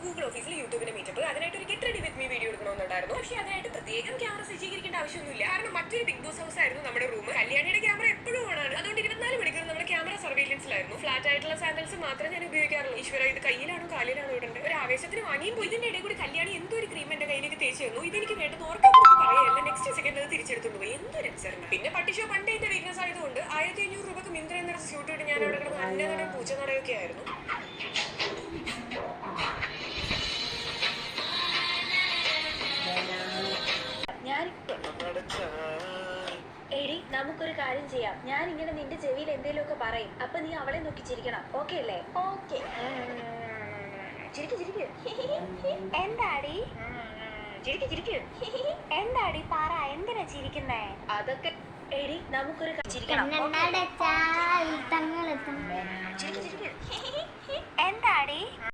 Google ഓഫീസിൽ യൂട്യൂബിന്റെ meetup, അതിനായിട്ട് ഒരു get ready with me video എടുക്കണമെന്നുണ്ടായിരുന്നു. പക്ഷേ അതിനായിട്ട് പ്രത്യേകം ക്യാമറ സജ്ജീകരിക്കേണ്ട ആവശ്യമൊന്നുമില്ല. കാരണം മറ്റൊരു ബിഗ് ബോസ് ഹൗസ് ആയിരുന്നു നമ്മുടെ റൂം. കല്യാണിയുടെ ക്യാമറ എപ്പോഴും ഓണാണ്. അതുകൊണ്ട് 24 മണിക്കൂർ നമ്മുടെ ക്യാമറ സർവൈലൻസിലായിരുന്നു. ഫ്ലാറ്റ് ആയിട്ടുള്ള സാൻഡൽസ് മാത്രം ഞാൻ ഉപയോഗിക്കാറുള്ളൂ. ഈശ്വര, ഇത് കയ്യിലാണോ കാലിലാണോ ഇടേണ്ടത്? ഒരു ആവേശത്തിന് വാങ്ങിയും ഇതിന്റെ ഇടയിൽ കൂടി കല്യാണി എന്തോ ഒരു ക്രീം എന്റെ കയ്യിലേക്ക് തേച്ച് തന്നു. ഇതെനിക്ക് വേണ്ടത് ഓർക്കാൻ പറയല്ല. നെക്സ്റ്റ് സെക്കൻഡ് അത് തിരിച്ചെടുത്തു പോയി. എന്തൊരു അനുസരണം. പിന്നെ പട്ടിഷോ പണ്ടേ എന്റെ വീക്ക്നസ് ആയതുകൊണ്ട് 1500 രൂപക്ക് മിന്ത്ര എന്നൊരു സ്യൂട്ട് ഇട്ട് ഞാൻ അവിടെ കിടന്ന് അന്ന നട പൂച്ച നടയൊക്കെ ആയിരുന്നു. എടി, നമുക്കൊരു കാര്യം ചെയ്യാം. ഞാൻ ഇങ്ങനെ നിന്റെ ചെവിയിൽ എന്തെങ്കിലുമൊക്കെ പറയും. അപ്പൊ നീ അവളെ നോക്കി ചിരിക്കണം. ഓക്കെ അല്ലേ? ഓക്കെ. ചിരിക്ക്. എന്താടി? ചിരിക്ക്. എന്താടി പറ, എന്തിനാ ചിരിക്കുന്നേ? അതൊക്കെ എടി, നമുക്കൊരു ചിരിക്കണം. എന്താടി?